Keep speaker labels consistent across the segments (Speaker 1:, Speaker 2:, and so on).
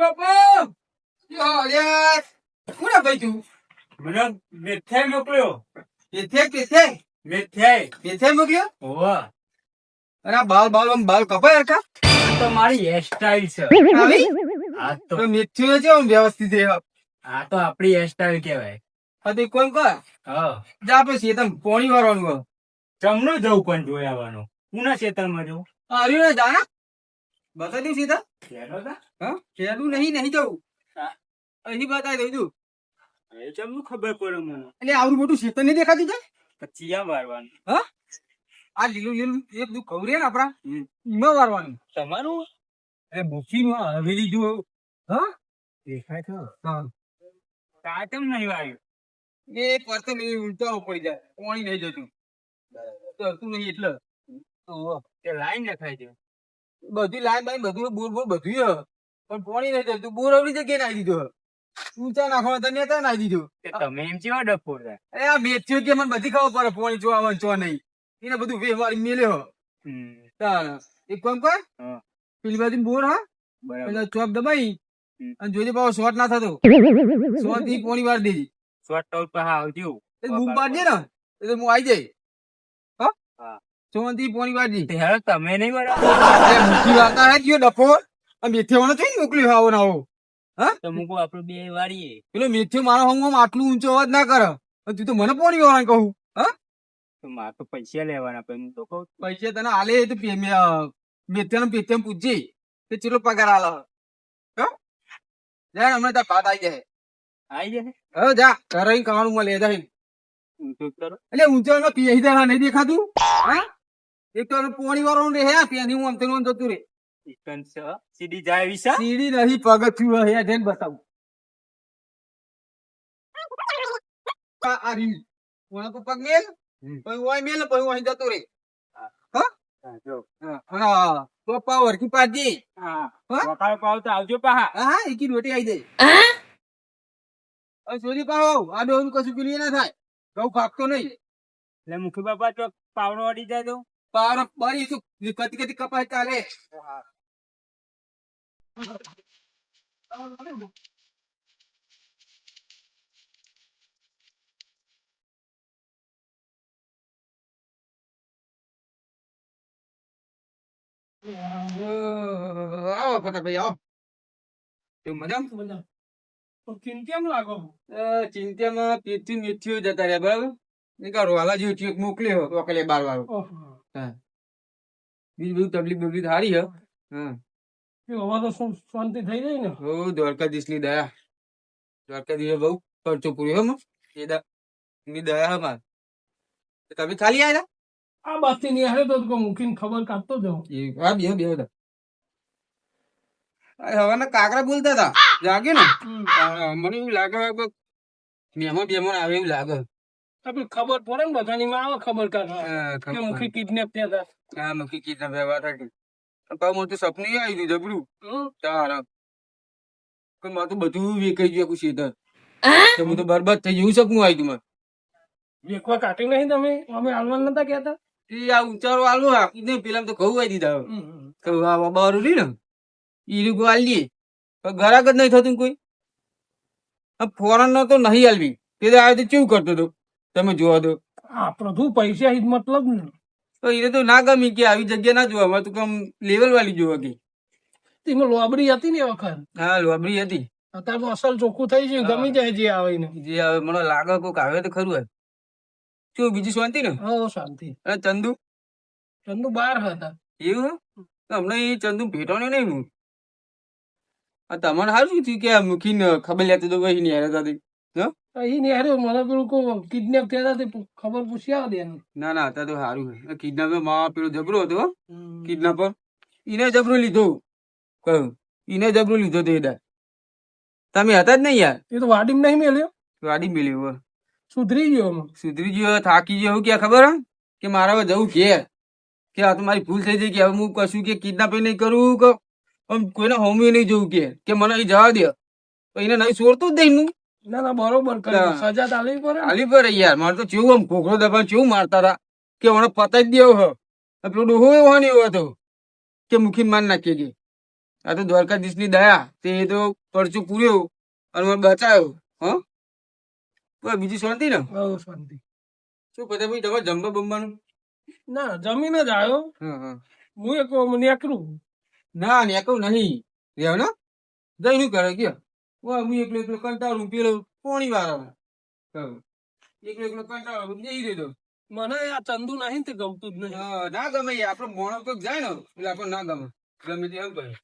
Speaker 1: બાપા
Speaker 2: યો યાર કોને ભાઈ તું
Speaker 1: મને મેથાઈ મોકલ્યો.
Speaker 2: મેથાઈ મોકલ્યો
Speaker 1: હોવા
Speaker 2: અને આ બાલ કપાય હરખા
Speaker 1: આ તો મારી હેરસ્ટાઈલ છે.
Speaker 2: આવી
Speaker 1: આ તો
Speaker 2: મેથ્યુ છે આમ વ્યવસ્થિત છે
Speaker 1: આ તો આપડી હેરસ્ટાઈલ કહેવાય.
Speaker 2: હા તો કોણ કર
Speaker 1: હા
Speaker 2: જા આપણે શેતમ પોણી વાળવાનું હોય
Speaker 1: ચમનું જવું પણ જોઈ આવવાનું. પુના ખેતરમાં જવું.
Speaker 2: આવ્યું ને જાના બતાવી દઉં સીધા
Speaker 1: ખેલો તા
Speaker 2: હા ખેડું નહીં જવું
Speaker 1: હા.
Speaker 2: અહીં બતાવી દઉં
Speaker 1: એ ચમનું ખબર પડે મને.
Speaker 2: એટલે આવડું મોટું શેતર નહીં દેખાતું છે
Speaker 1: પછી આ મારવાનું.
Speaker 2: હા આ લીલું એક બધું કવરે ને આપડા એમાં વારવાનું
Speaker 1: તમારું
Speaker 2: એટલે મૂકી હવેલી જો હા
Speaker 1: દેખાય છે.
Speaker 2: હા
Speaker 1: કાચમ નહીં વાગ્યું.
Speaker 2: એ પરતે ઊંચાઓ પડી જાય પાણી નહીં જતું તરતું નહીં એટલે
Speaker 1: તે લાઈન નખાય છે.
Speaker 2: બધી લાઈન બાઈન બધું બોર બધું હ. પણ પાણી નહીં જતું બોર અવળી જગ્યાએ નાખી દીધો હ. ઊંચા નાખવા તો નેતા નાખી દીધું
Speaker 1: તે તમે એમ કેવા ડફોર થાય.
Speaker 2: અરે આ મેથ્યુ કે મને બધી ખબર પડે પાણી ચો આવે ચો નહીં એને બધું વેવારી મેલ્યો તાર એક કામ કર
Speaker 1: હા.
Speaker 2: પેલી બાજુ બોર હા
Speaker 1: બરાબર.
Speaker 2: પેલા ચોપ દબાઈ અને જોજે પાછો શોર્ટ ના થતો શોર્ટ થી પાણી વાર દેજી
Speaker 1: શોર્ટ આઉટ પાસે આવજો.
Speaker 2: એ બૂમ પાડજે ને એટલે હું આવી જાય હા
Speaker 1: હા.
Speaker 2: શોર્ટ થી પાણી વાર દી
Speaker 1: તે હેરો તમે નહીં બરાબર.
Speaker 2: અરે મુઠ્ઠી વાર્તા હે ગયો ડફો આ મેથ્યાવાનો થઈ મોકલ્યો આવો ના આવો
Speaker 1: તો મૂકો આપડે બે વાળીએ.
Speaker 2: પેલો મેથ્યુ મારો હંગમાં આટલું ઊંચો અવાજ ના કરે અને તું તો મને પાણી વાળા કહું હા
Speaker 1: તો મારે તો પૈસા લેવાના પણ હું તો કહું
Speaker 2: પૈસા તને હાલે તો મેથ્યાનો પેથ્યામ પૂછજે તે ચેટલો પગાર હાલે હા જા હમણાં તાર ભાત આવી જાય
Speaker 1: આવી જશે.
Speaker 2: હવે જા ઘરે ખાવાનું મળે જાય
Speaker 1: ઊંચું કરો.
Speaker 2: એટલે ઊંચો પીએ તારા નહીં દેખાતું હા એક તો પોણી વાળો રે હે ત્યાંથી હું આમ તેનું જતું રે
Speaker 1: ચિકન છે સીધી જાય વિશા.
Speaker 2: સીડી નહીં પગથિયું હે જઈને બતાવું આ રીલ ઓના પર પગ મેલ પછી ઓય મેલ પછી હું અહીં જતો રે હા
Speaker 1: જો
Speaker 2: હા તો પાવર કી પાજી
Speaker 1: હા
Speaker 2: હા?
Speaker 1: વકાળ પાવ તો આવજો પાહા.
Speaker 2: હા એકી રોટી આવી જાય હવે સોજી પાવ આ ડોહું કશું પીલી ના થાય ઘઉં ફાકતો નહીં
Speaker 1: એટલે મુખી બાપા તો પાવડો અડી જાય તો
Speaker 2: પાવર બરી શું કતી કતી કપાય ચાલે આવો ફટાફટ આવો તો મજામાં
Speaker 1: કેમ લાગો.
Speaker 2: ચિંતામાં પેથી મેથ્યુ જતા રહ્યા બરાબર નીકળો હાલા જેવું ચેક મોકલ્યો તો અકલે 12 વાળો હા બીજું બધું તકલીફ બકલીફ સારી હે હા
Speaker 1: હવે તો શાંતિ થઈ જાય ને.
Speaker 2: હો દ્વારકાધીશ ની દયા દ્વારકાધીશ બહુ ખર્ચો પૂર્યો હમ એ ની દયા હમાર તમે ખાલી આયા
Speaker 1: આ બાથી નહીં હારે તો મૂકીને ખબર કાઢતો જાઉં.
Speaker 2: હા બે હવાના કાકરા બોલતા હતા જાગે ને મને એવું લાગે મહેમાન બેમાન આવે એવું લાગે
Speaker 1: આપણે ખબર પડે ને બધાની માં આવે ખબર કાઢવા કે મુખી કિડનેપ થયા હતા.
Speaker 2: હા મકી કીધા વ્યવહાર હતી પાછું મને તો સપનું આવી ગયું જબરું તારા પણ મારે તો બધું વેકાઈ ગયું આખું શેતર તો હું તો બરબાદ થઈ ગયું સપનું આવી ગયું
Speaker 1: વેકવા કાઢી નહીં તમે અમે હાલવા નતા કહેતા.
Speaker 2: એ આ ઉંચારો આલો આપીને પેલા તો ઘઉં આવી દીધા કહું આ બારું ને ઈ રીગો આલી પણ ઘરાક જ નહીં થતું કોઈ ફોરન નો તો નહીં આલવી તે આવે તો કેવું કરતો હતો તમે જોવા દો
Speaker 1: આપડે શું પૈસા જ મતલબ ને.
Speaker 2: તો એને તો ના ગમી કે આવી જગ્યા ના જોવા અમારે તો કમ લેવલ વાળી જોવા કે
Speaker 1: તેમાં લોબડી હતી ને એ વખત.
Speaker 2: હા લોબરી હતી
Speaker 1: અત્યારે તો અસલ ચોખ્ખું થઈ ગયું ગમી જાય જે આવે ને.
Speaker 2: જે હવે મને લાગે કોક આવે તો ખરું શું બીજું શાંતિ ને
Speaker 1: હો શાંતિ.
Speaker 2: અને ચંદુ
Speaker 1: ચંદુ બહાર હતા.
Speaker 2: એવું હમણાં એ ચંદુ ભેટવાનો નહીં હું તમને સારું શું થયું કે આ મૂકીને ખબર લેતો તો કઈ નહીં હારે હતી
Speaker 1: અહીં ને યાર મને પેલું કિડનેપ થયા હતા તે ખબર પૂછી આવે દે.
Speaker 2: ના ના અત્યારે તો સારું છે કિડનેપર માં પેલો જબરો હતો કિડનેપર એને જબરો લીધો કહું એને જબરો લીધો તો એ તમે હતા જ નહીં યાર
Speaker 1: એ તો વાડીમાં નહીં મેલ્યો.
Speaker 2: ગાડી મેળ્યો
Speaker 1: સુધરી ગયો અમે.
Speaker 2: સુધરી ગયો થાકી ગયો ક્યાં ખબર હે કે મારે હવે જવું ઘેર કે આ તો મારી ભૂલ થઈ જાય કે હવે હું કશું કે કિડનેપિંગ નહીં કરું કે કોઈને હોમી નહીં જવું કે મને અહીં જવા દે એને નહીં છોડતો જ નહીં હું
Speaker 1: ના ના બરોબર કર્યું. સજા તો આલવી પડે.
Speaker 2: આલી પર યાર મારે તો કેવું આમ ઘોઘરો દબાણ કેવું મારતા હતા કે મને પતાઈ જ દેવો હ પેલો ડોહો એવો ને એવો હતો કે મુખી માર નાખીએ કે આ તો દ્વારકાધીશ ની દયા તે એ તો પરચો પૂર્યો અને મને બચાયો. હા બોલ બીજી શાંતિ ને?
Speaker 1: બહુ શાંતિ.
Speaker 2: શું બધા ભાઈ તમારે જમવા બમવાનું?
Speaker 1: ના જમીન જ આવ્યો. હું એક નીકળું.
Speaker 2: ના ને કહું નહીં રેવ ને જઈ નું કરે કે હું એકલો કંટાળું પેલો પોણી વાળા એકલો કંટાળો જઈ રહ્યો.
Speaker 1: મને આ ચંદુ નહીં તે ગમતું જ નહીં.
Speaker 2: ના ગમે આપડે મોણો તો જાય ને એટલે આપણને ના ગમે ગમે તે એવું કહે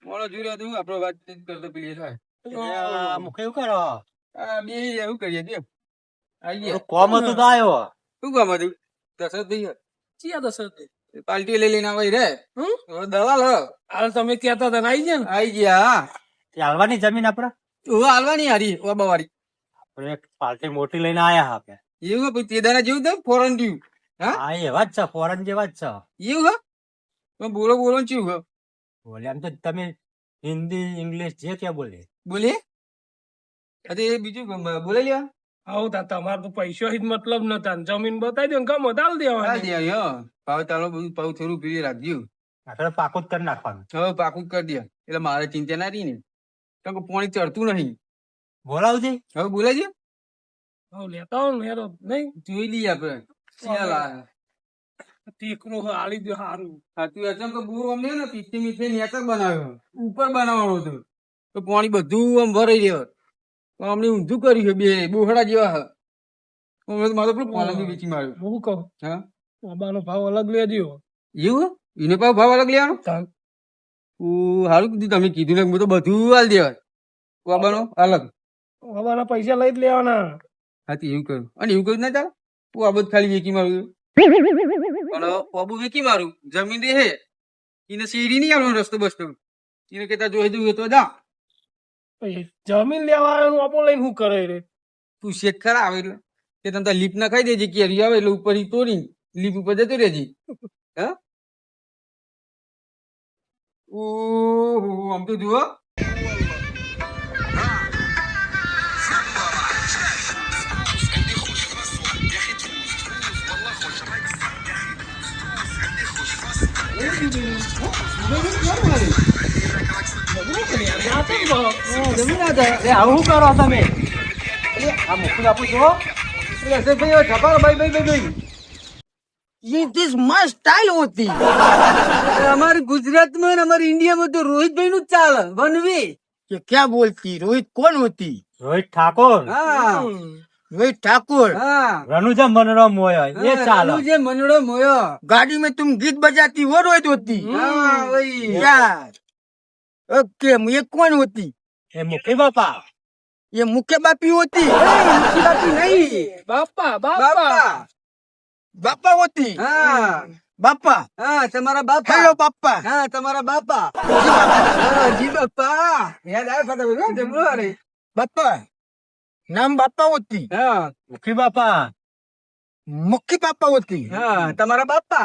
Speaker 2: મોણો જોઈ રહ્યો તો આપડે વાતચીત કરતો પેલી થાય
Speaker 3: મુખે એવું કરો
Speaker 2: બે એવું કરીએ કે આવીએ
Speaker 3: કોમ હતું તો આવ્યો.
Speaker 2: શું કામ હતું? દશરથભાઈ
Speaker 1: ચિયા દશરથ
Speaker 2: પાર્ટી લઈ લઈને આવે રે દલાલ
Speaker 1: હાલ તમે કહેતા હતા ને આવી ગયા ને?
Speaker 2: આઈ ગયા.
Speaker 3: હાલવાની જમીન આપડે
Speaker 2: હાલવાની હારી બાવારી
Speaker 3: આપણે એક પાર્ટી મોટી લઈને આયા આપણે.
Speaker 2: એવું પછી તેદાના જેવું તો ફોરન જેવું.
Speaker 3: હા એવા જ છે, ફોરેન જેવા જ છે.
Speaker 2: એવું હા બોલો બોલો ચેવું હા
Speaker 3: બોલે આમ તો તમે હિન્દી ઇંગ્લિશ જે ત્યાં બોલે
Speaker 2: બોલે અરે બીજું બોલે લ્યા
Speaker 1: આવું તા તમારે તો પૈસો જ મતલબ નતા ને જમીન બતાવી દો ને ગમો દાલ દેવાની.
Speaker 2: પાવ તાલો બધું પાવ થોડું પીવી રાખજો.
Speaker 3: આપણે પાકું જ કરી નાખવાનું.
Speaker 2: હવે પાકું કરી દે એટલે મારે ચિંતા ના રહી ને કારણ કે પાણી ચડતું નહીં.
Speaker 3: બોલાવજે
Speaker 2: હવે બોલાય
Speaker 1: હવે લેતા હો ને હેરો નહીં
Speaker 2: જોઈ લઈએ આપડે
Speaker 1: તીકરું હાલી દો સારું.
Speaker 2: સાચું અચમ તો બહુ અમને ને પીઠી મીઠી નેચર બનાવ્યો ઉપર બનાવવાનું હતું તો પાણી બધું આમ ભરાઈ રહ્યો અમને ઊંધું કર્યું છે બે બોહડા જેવા. મારો પેલું પાલક બી વેચી માર્યું.
Speaker 1: હું કહું
Speaker 2: હા
Speaker 1: બાબાનો ભાવ અલગ લેજો.
Speaker 2: એવું એને પાછો ભાવ અલગ લેવાનો? સારું કીધું તમે કીધું ને હું તો બધું હાલ દેવાય બાબાનો અલગ
Speaker 1: બાબાના પૈસા લઈ જ લેવાના.
Speaker 2: હા એવું કર્યું અને એવું કર્યું ના ચાલ તું આ બધું ખાલી વેચી મારું પણ બાબુ વેચી મારું જમીન રે હે એને શેરી નહીં આવવાનો રસ્તો બસતો એને કેતા જોઈ દઉં તો જા
Speaker 1: જમીન લેવા આવ્યો આપો લઈને શું કરે રે?
Speaker 2: તું શેક ખરા આવે એટલે કે તમે લીપ ના ખાઈ દેજે કેરી આવે એટલે ઉપર તોડી લીપ ઉપર જતો રહેજે. હા ઓહો આમ તો જુઓ
Speaker 3: આવું કરો તમે? આ મુખી આપું છો
Speaker 2: स्टाइल होती हमारे गुजरात में हमारे इंडिया में तो रोहित भाई नु चाल बनवे क्या बोलती रोहित कौन होती?
Speaker 3: રોહિત ઠાકોર.
Speaker 2: हाँ रोहित ठाकुर. हाँ
Speaker 3: રનુજા મનરો મોયો એ ચાલો.
Speaker 2: जे मनोरो मोयो गाड़ी में तुम गीत बजाती वो रोहित होती. हाँ वही यार. ओके ये कौन होती?
Speaker 3: એ મુખી બાપા.
Speaker 2: ये मुख्य बापी होती. मुख्य बापी नहीं
Speaker 1: બાપા બાપા
Speaker 2: बापा होती. हाँ बापा. हाँ तुम्हारा बापा. हेलो बापा. हाँ तुम्हारा बापा. जी बापा. याद आया पता अरे बापा नाम बापा होती. हाँ
Speaker 3: મુખી બાપા.
Speaker 2: मुखी बापा होती. हाँ तुम्हारा बापा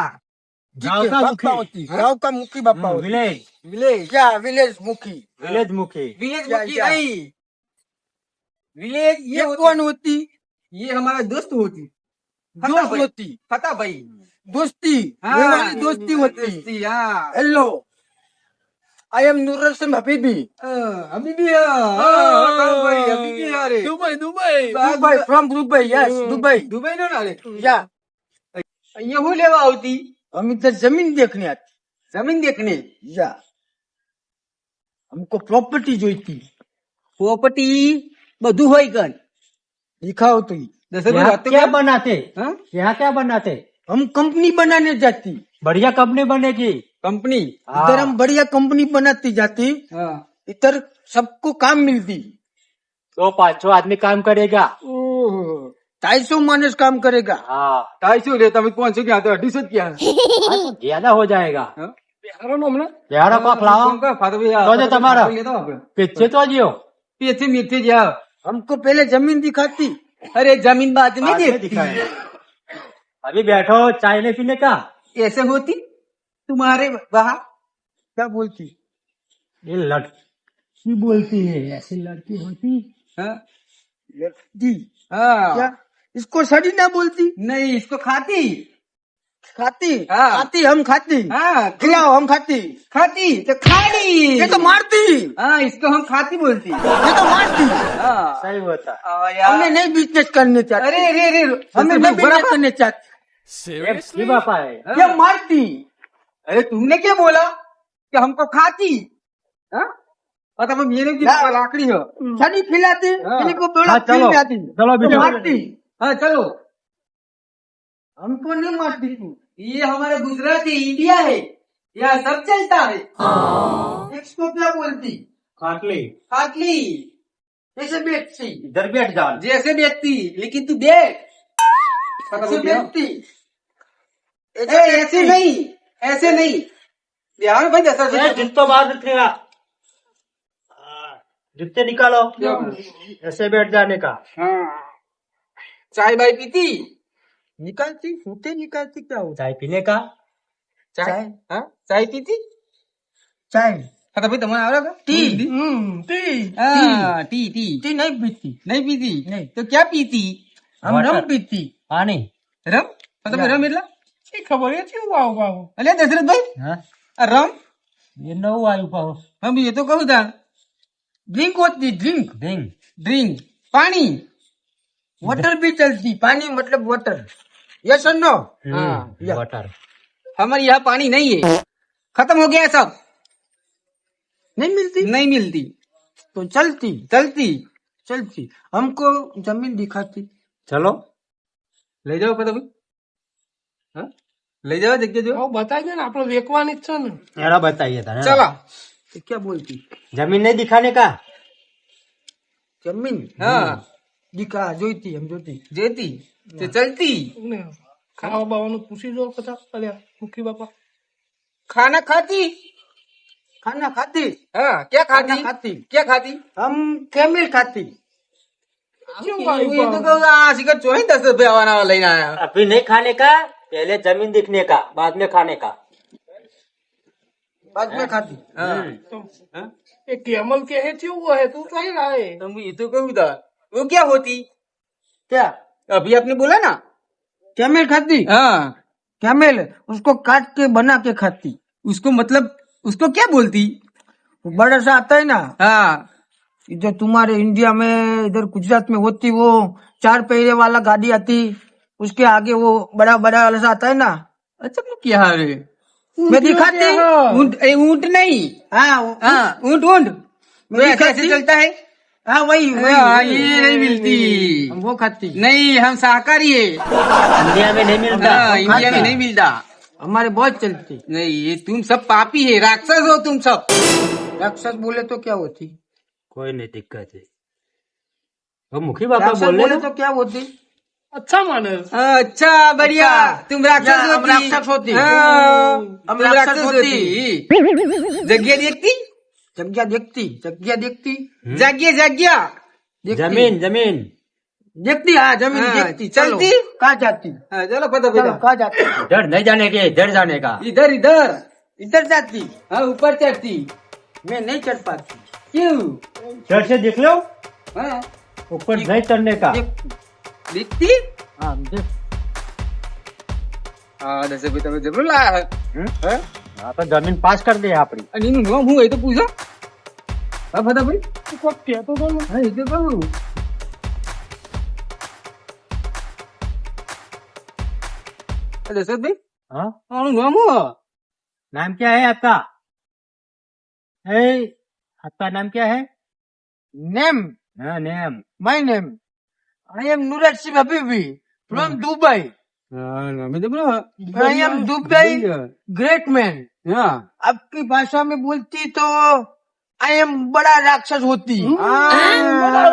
Speaker 3: गाँव का
Speaker 2: बापा
Speaker 3: मुखी.
Speaker 2: होती. गाँव का मुखी बापा होती.
Speaker 3: વિલેજ
Speaker 2: विलेज क्या विलेज मुखी.
Speaker 3: વિલેજ મુખી.
Speaker 2: विलेज मुखी नहीं विलेज ये कौन होती? ये हमारा दोस्त होती. दोस्त होती. फता भाई दोस्ती. ये वाली दोस्ती होती. हेलो आई एम नूर रसम हबीबी. हबीबी हबीबी अरे
Speaker 1: Dubai Dubai
Speaker 2: Dubai from Dubai yes Dubai Dubai ना अरे या ये हो लेवा होती. हम इधर जमीन देखने आते. जमीन देखने या हमको प्रॉपर्टी जोईती. प्रॉपर्टी બધું હોય કન दिखाओ तो
Speaker 3: यहाँ क्या बनाते?
Speaker 2: हाँ?
Speaker 3: यहाँ क्या बनाते?
Speaker 2: हम कंपनी बनाने जाती.
Speaker 3: बढ़िया कंपनी बनेगी.
Speaker 2: कंपनी
Speaker 3: हाँ.
Speaker 2: इधर हम बढ़िया कंपनी बनाती जाती. इधर सबको काम मिलती.
Speaker 3: तो 500 आदमी काम करेगा.
Speaker 2: 250 मानस काम करेगा.
Speaker 3: हाँ
Speaker 2: 250 रे તમે 500 क्या तो 250 क्या
Speaker 3: हाँ, तो ज्यादा हो जाएगा.
Speaker 1: બિહારો નો હમણાં
Speaker 3: यार पाप लाओ तो जो तुम्हारा पीछे तो जियो.
Speaker 2: पीछे मीठे जाओ. हमको पहले जमीन दिखाती. अरे जमीन बाद में
Speaker 3: बाद में
Speaker 2: देखती.
Speaker 3: दिखाएंगे. अभी बैठो चाय नहीं पीने का.
Speaker 2: ऐसे होती तुम्हारे वहाँ क्या बोलती?
Speaker 3: ये लड़की बोलती है ऐसी लड़की होती.
Speaker 2: हाँ लड़की. हाँ
Speaker 4: क्या इसको सड़ी ना बोलती?
Speaker 2: नहीं इसको खाती.
Speaker 3: खाती
Speaker 2: हाँ।
Speaker 3: खाती हम खाती
Speaker 2: हाँ
Speaker 3: खिलाओ हम खाती
Speaker 2: खाती तो खाड़ी
Speaker 3: ये तो मारती
Speaker 2: हाँ इसको हम खाती बोलती
Speaker 3: ये तो मारती
Speaker 2: हाँ
Speaker 3: सही होता
Speaker 2: और यार
Speaker 3: हमें नहीं बिजनेस करने चाहते
Speaker 2: अरे अरे अरे
Speaker 3: हमें नहीं बिजनेस करने चाहते
Speaker 4: Seriously? बापा है
Speaker 3: ये मारती
Speaker 2: अरे तुमने क्या बोला कि हमको खाती हाँ मतलब हम ये नहीं कि लाकड़ी हो
Speaker 3: छड़ी खिलाती
Speaker 2: हाँ।
Speaker 3: किसी को बोला
Speaker 4: हाँ, चलो।
Speaker 3: फिर जाती
Speaker 4: चलो अभी
Speaker 3: ये
Speaker 4: चलो।
Speaker 3: मारती
Speaker 2: हाँ चलो
Speaker 3: हमको नहीं मारती तू
Speaker 2: ये हमारे गुजरात इंडिया है यहाँ सब चलता है
Speaker 3: इसको क्या बोलती
Speaker 4: खाटली
Speaker 2: खाटली
Speaker 3: ऐसे बेचती
Speaker 4: इधर बैठ जा
Speaker 2: जैसे व्यक्ति लेकिन तू देख
Speaker 3: ऐसे बेचती
Speaker 2: ऐसे नहीं ऐसे नहीं ध्यान भाई दस
Speaker 4: जूते बाहर निकलेगा जूते निकालो ऐसे बैठ जाने का
Speaker 2: चाय भाई पीती
Speaker 3: निकालती सूते निकालती क्या होता
Speaker 4: चाय पीने का
Speaker 2: चाय हाँ चाय पीती
Speaker 3: चाय
Speaker 2: हाँ तो भाई तुम्हारा आ रहा था
Speaker 3: T
Speaker 2: T
Speaker 3: T
Speaker 2: T T
Speaker 3: T नहीं पीती
Speaker 2: नहीं पीती
Speaker 3: नहीं।
Speaker 2: तो क्या पीती
Speaker 3: हम
Speaker 4: Water.
Speaker 3: रम पीती
Speaker 4: पानी
Speaker 2: रम मतलब रम એટલે
Speaker 1: એ ખબર એ થયું વાવ વાવ
Speaker 2: અલે દશરથ ભાઈ
Speaker 4: हाँ
Speaker 2: આ રમ
Speaker 4: ये नौ आयु पाओ
Speaker 2: हम ये तो कहूँ था ड्रिंक होती ड्रिंक
Speaker 4: डिंग
Speaker 2: ड्रिंक पानी
Speaker 3: वाटर भी चलती पानी मतलब वाटर यस और नो या।
Speaker 4: वाटर
Speaker 2: हमारे यहाँ पानी नहीं है खत्म हो गया है सब
Speaker 3: नहीं मिलती
Speaker 2: नहीं मिलती
Speaker 3: तो चलती
Speaker 2: चलती
Speaker 3: चलती हमको जमीन दिखाती
Speaker 4: चलो
Speaker 2: લઈ જાઓ પતા ભાઈ હા લઈ જાઓ જગ્યા જો
Speaker 1: હવે બતાવી દે ને આપણે વેકવાની જ છે ને
Speaker 4: जरा बताइए था
Speaker 2: ચલો
Speaker 3: तो क्या बोलती
Speaker 4: जमीन नहीं दिखाने का
Speaker 3: जमीन
Speaker 2: હા
Speaker 3: दिखा जोती हम जोती
Speaker 2: જોતી તો चलती
Speaker 1: ને ખાવા બાવાનું પૂછી જો કથા અલ્યા મુખી બાપા
Speaker 2: खाना खाती
Speaker 3: खाना खाती
Speaker 2: हाँ क्या
Speaker 3: खाना
Speaker 2: खाती
Speaker 3: खाती
Speaker 2: क्या खाती
Speaker 3: हम कैमल खाती
Speaker 1: કેમ
Speaker 2: ये
Speaker 1: ભાઈ
Speaker 2: तो कहूँ शिखर चोही 10 रुपया वाला लेने आया
Speaker 4: अभी नहीं खाने का पहले जमीन दिखने का बाद में खाने का
Speaker 3: बाद में खाती
Speaker 2: हाँ
Speaker 1: તો એ કેમલ કે હે થયું હે તું કઈ રાય
Speaker 2: तो ये तो कहूँ था वो क्या होती
Speaker 3: क्या
Speaker 2: अभी आपने बोला ना
Speaker 3: कैमल खाती
Speaker 2: हाँ
Speaker 3: कैमल उसको काट के बना के खाती
Speaker 2: उसको मतलब उसको क्या बोलती
Speaker 3: वो बड़ा सा आता है ना
Speaker 2: हाँ
Speaker 3: जो तुम्हारे इंडिया में इधर गुजरात में होती वो 4 पहिए वाला गाड़ी आती उसके आगे वो बड़ा बड़ा वाला सा आता है ना
Speaker 2: अच्छा वो क्या है रे
Speaker 3: मैं दिखाती
Speaker 2: ऊंट नहीं
Speaker 3: हाँ
Speaker 2: हाँ ऊंट ऊंट
Speaker 3: मैं
Speaker 2: वो कैसे
Speaker 3: दिखाती?
Speaker 2: चलता है
Speaker 3: हाँ वही
Speaker 2: हाँ, ये नहीं मिलती
Speaker 3: हम वो खाती
Speaker 2: नहीं हम शाकाहारी है
Speaker 4: इंडिया में नहीं मिलता
Speaker 2: हाँ, इंडिया में नहीं मिलता
Speaker 3: हमारे बहुत चलती
Speaker 2: नहीं ये तुम सब पापी है राक्षस हो तुम सब
Speaker 3: राक्षस बोले तो क्या होती
Speaker 4: कोई नहीं दिक्कत है वो मुखी बाबा
Speaker 3: राक्षस
Speaker 4: बोल
Speaker 3: बोले
Speaker 4: रहे
Speaker 3: तो क्या होती
Speaker 1: અચ્છા માને
Speaker 2: अच्छा बढ़िया
Speaker 3: अच्छा।
Speaker 2: तुम राक्षस
Speaker 3: या, हम
Speaker 2: होती
Speaker 3: राक्षस होती।
Speaker 2: हाँ,
Speaker 3: हम
Speaker 2: तुम
Speaker 3: राक्षस
Speaker 2: होती जग्या देखती
Speaker 3: जग्या देखती जग्या देखती
Speaker 2: जग्या जग्या
Speaker 3: देखती
Speaker 4: जमीन जमीन
Speaker 3: देखती हाँ जमीन
Speaker 2: हाँ,
Speaker 3: देखती
Speaker 2: चलती?
Speaker 3: कहाँ जाती
Speaker 2: हाँ, चलो पता
Speaker 3: चलो
Speaker 2: बेटा
Speaker 3: कहाँ जाती
Speaker 4: इधर नहीं जाने के इधर जाने का
Speaker 2: इधर इधर
Speaker 3: इधर जाती
Speaker 2: हाँ ऊपर चढ़ती
Speaker 3: मैं नहीं चढ़ पाती
Speaker 2: क्यों
Speaker 4: चढ़ से देख लो
Speaker 2: हाँ
Speaker 4: ऊपर नहीं चढ़ने का
Speaker 3: देखती
Speaker 2: देखती
Speaker 3: हाँ देख
Speaker 2: हाँ दस रुपये તમે જબરું લાયા હે
Speaker 4: हाँ तो जमीन पास कर दे अपनी
Speaker 2: અને એનું નામ હું એ તો પૂછો હા ફટાફટ
Speaker 1: તું કોક કહેતો તો ને
Speaker 2: હા એ તો કહું દશરથભાઈ
Speaker 4: हाँ
Speaker 2: આનું નામ હું
Speaker 4: नाम क्या है आपका है आपका नाम क्या है
Speaker 3: नेम
Speaker 4: हाँ name
Speaker 3: my name I am Nuraj Singh हबीबी फ्रॉम दुबई
Speaker 2: હા નામે તો બોલો
Speaker 3: I am Dubai great man
Speaker 2: હા
Speaker 3: आपकी भाषा में बोलती तो आई एम बड़ा राक्षस होती
Speaker 2: બડા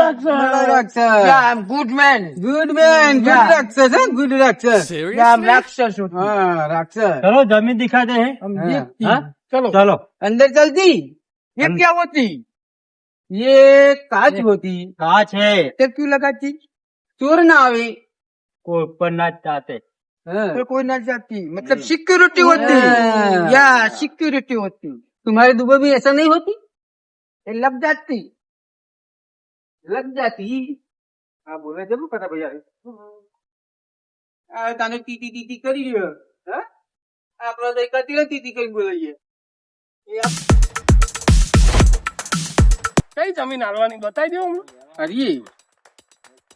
Speaker 2: રાક્ષસ
Speaker 3: या I am good man
Speaker 2: good man good
Speaker 3: Yeah.
Speaker 2: રાક્ષસ હા ગુડ રાક્ષસ
Speaker 3: या आई एम राक्षस होती
Speaker 2: હા રાક્ષસ
Speaker 4: चलो जमीन दिखाते हैं
Speaker 3: हम
Speaker 2: हाँ।
Speaker 3: देखती
Speaker 4: हाँ?
Speaker 1: ચલો
Speaker 4: चलो
Speaker 2: अंदर चलती
Speaker 3: ये क्या होती
Speaker 2: ये कांच होती
Speaker 4: कांच है
Speaker 3: तो क्यों लगाती
Speaker 2: चोर ना आवे
Speaker 4: कोई ऊपर ना चाहते
Speaker 2: हाँ।
Speaker 3: तो कोई ना जाती मतलब सिक्योरिटी होती
Speaker 2: हाँ।
Speaker 3: या सिक्योरिटी होती
Speaker 2: तुम्हारे दुबई में ऐसा नहीं होती
Speaker 3: ये लग जाती
Speaker 2: लग जाती हाँ बोले जरूर पता भैया ताने टी टी टी टी करी રહ્યો હા આપડે તો એકતી હતી તી કઈ બોલાઈએ
Speaker 1: કઈ જમીન હાલવાની બતાવી દો હમણાં.
Speaker 2: હરી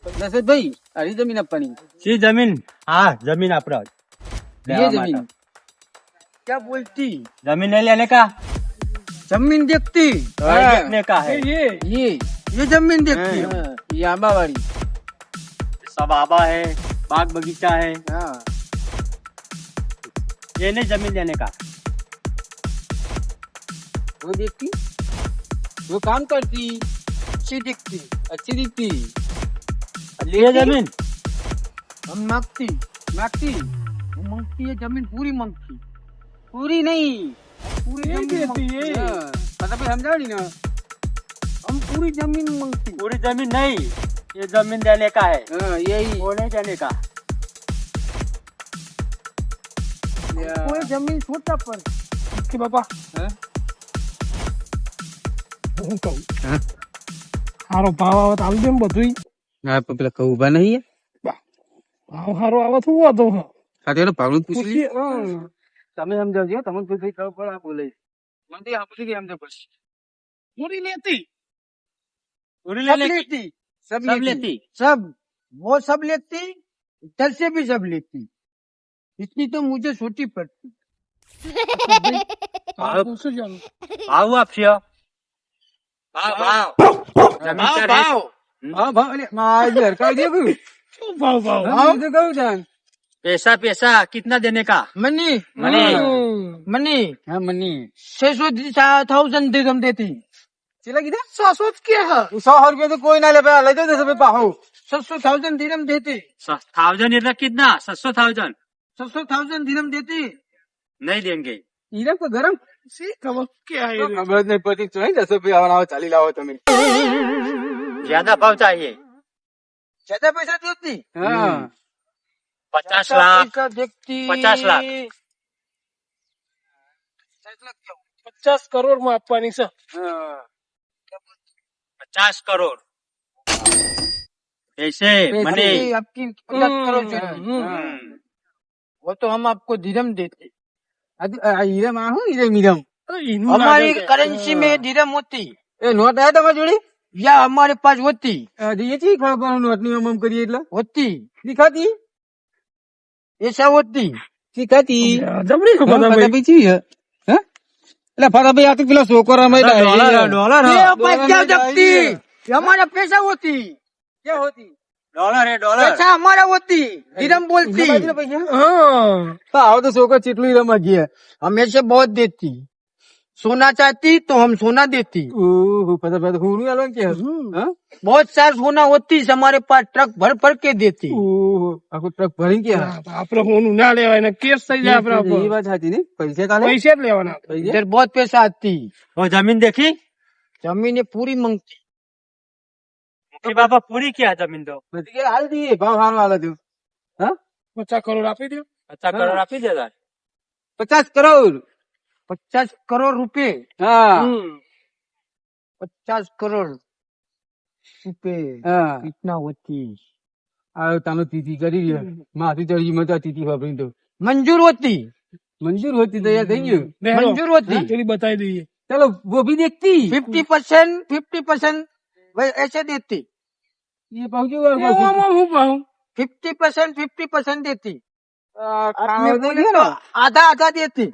Speaker 2: દશરથભાઈ હરી જમીન આપવાની
Speaker 4: सी जमीन हाँ जमीन अपराध
Speaker 2: ये जमीन क्या बोलती
Speaker 4: जमीन नहीं लेने का
Speaker 3: जमीन देखती
Speaker 2: हाँ।
Speaker 4: देखने का है
Speaker 3: ये जमीन देखती
Speaker 2: हाँ, ये आंबावाड़ी
Speaker 4: सब आबा है बाग बगीचा है
Speaker 2: हाँ
Speaker 4: ये नहीं जमीन लेने का
Speaker 2: वो देखती वो काम करती
Speaker 3: अच्छी दिखती
Speaker 2: अच्छी दिखती
Speaker 4: ये जमीन
Speaker 3: हम मांगती
Speaker 2: मांगती
Speaker 3: वो मांगती है जमीन पूरी मांगती
Speaker 2: पूरी नहीं
Speaker 3: पूरी
Speaker 1: ये
Speaker 3: जमीन
Speaker 1: देती
Speaker 3: मांगती।
Speaker 1: है
Speaker 2: हाँ, मतलब समझाओ ना
Speaker 3: हम पूरी जमीन मांगती
Speaker 4: पूरी जमीन नहीं ये जमीन देने का है
Speaker 2: हाँ यही
Speaker 4: वो नहीं देने का
Speaker 3: कोई जमीन छोटा पर
Speaker 1: કે બાપા
Speaker 2: हाँ?
Speaker 1: હું કહું
Speaker 2: हाँ?
Speaker 1: હારો ભાવ આવે તો આલજો ને બધુંય.
Speaker 2: हाँ पेला कहू बा नहीं है
Speaker 1: ભાવ હારો આવે તો હું વાંધો હા.
Speaker 2: खाते ना पागल पूछ ली
Speaker 1: પૂછીએ, હા.
Speaker 2: તમે સમજાવજો તમને કોઈ કઈ ખબર પડે આ બોલે મને તો આપણી કે સમજ પડશે
Speaker 1: પૂરી લેતી
Speaker 4: पूरी
Speaker 3: सब
Speaker 4: लेने की
Speaker 3: लेती
Speaker 2: सब
Speaker 4: सब
Speaker 2: लेती
Speaker 4: लेती
Speaker 3: सब वो सब लेती इधर से भी सब लेती इसकी तो मुझे छोटी पड़ती
Speaker 1: ભાવ પૂછું જાનું.
Speaker 4: भाव आप छियो भाव भाव जमीन का रेट
Speaker 2: हाँ भाव अरे मार दे कर दिया कोई
Speaker 1: શું ભાવ ભાવ
Speaker 2: हाँ तो कहू जान
Speaker 4: पैसा पैसा कितना देने का
Speaker 3: मनी
Speaker 4: मनी
Speaker 3: मनी
Speaker 2: हाँ मनी
Speaker 3: 600,000 दिरहम देती
Speaker 2: चला किधर
Speaker 1: 600 જ કે હા
Speaker 2: 100 रुपये तो कोई ना ले ले दो 10 रुपये पाहो
Speaker 3: 600,000 दिरहम देती
Speaker 4: 1000 इतना कितना 600,000
Speaker 3: 600,000 दिरहम देती
Speaker 4: नहीं देंगे
Speaker 2: हीरा को गरम
Speaker 1: શી ખબર કે આ એ રે.
Speaker 2: खबर नहीं पड़ी तो नहीं 10 रुपये आवा चाली लाओ तुम्हें
Speaker 4: ज्यादा भाव चाहिए
Speaker 3: ज्यादा पैसा देती
Speaker 2: हाँ
Speaker 4: 50 लाख
Speaker 3: पैसा देखती
Speaker 4: 50 लाख
Speaker 1: 50 કરોડ માં આપવાની છે.
Speaker 2: हाँ
Speaker 4: 50 करोड़ ऐसे मनी
Speaker 3: अरे आपकी 50 करोड़
Speaker 1: હમ,
Speaker 3: चाहिए।
Speaker 1: હમ.
Speaker 3: वो तो हम आपको दिरहम देते
Speaker 2: हीरा माँ हूँ हीरा मीरम
Speaker 1: અરે એનું
Speaker 3: हमारी
Speaker 1: લાગે કે.
Speaker 3: करेंसी में दिरहम होती
Speaker 2: ए नोट आया तुम्हारी जोड़ी
Speaker 3: या हमारे पास होती
Speaker 2: ये चीज खबर नोट नहीं हम करिए એટલે
Speaker 3: होती
Speaker 2: दिखाती
Speaker 3: ऐसा होती
Speaker 2: दिखाती
Speaker 1: જબરી ખબર છે ભાઈ.
Speaker 2: पता है हैं એટલે ફરા ભાઈ આ તો પેલા છોકરા में
Speaker 4: डॉलर
Speaker 3: ये पैसा क्या देखती ये हमारा पैसा होती
Speaker 2: क्या होती
Speaker 4: डॉलर है डॉलर
Speaker 3: पैसा हमारा होती दिरहम बोलती
Speaker 1: હા
Speaker 2: आओ तो छोकरा चिटली रमा गया
Speaker 3: हम ऐसे बहुत देती सोना चाहती तो हम सोना देती
Speaker 2: ओह पता हूँ नहीं आलो क्या हाँ
Speaker 3: बहुत सारा सोना होती हमारे पास ट्रक भर भर के देती
Speaker 2: ओह आपको ट्रक भरी क्या
Speaker 1: આપડે હોનું ના લેવાય ને કેસ થઈ જાય આપડે
Speaker 2: ये बात आती नहीं पैसे का
Speaker 1: પૈસા જ લેવાના.
Speaker 3: इधर बहुत पैसा आती
Speaker 4: वो जमीन देखी
Speaker 3: जमीन पूरी मांगती
Speaker 4: कि बाबा पूरी क्या जमीन दो
Speaker 2: हाल दिए भाव हाल वाला तू हाँ
Speaker 1: 50 કરોડ આપી દો.
Speaker 4: 50 करोड़ आप ही दे रहा
Speaker 2: 50 करोड़
Speaker 3: 50 करोड़ रुपए
Speaker 2: हाँ
Speaker 1: હમ.
Speaker 3: 50 करोड़ रुपए
Speaker 2: हाँ
Speaker 3: कितना होती
Speaker 2: आओ तानो तीती करी है माथी चढ़ी मचा तीती वापरी तो
Speaker 3: मंजूर होती
Speaker 2: मंजूर होती तो यार कही
Speaker 1: બેહરો.
Speaker 3: मंजूर होती
Speaker 1: પેલી બતાવી દઈએ.
Speaker 2: चलो वो भी देखती
Speaker 3: 50% ऐसे देती
Speaker 2: ये पहुंचे
Speaker 1: એવામાં હું ભાવ
Speaker 3: 50% देती
Speaker 2: खाओ
Speaker 3: में
Speaker 2: तो
Speaker 3: बोले
Speaker 2: ये
Speaker 3: तो
Speaker 2: ना
Speaker 3: आधा आधा देती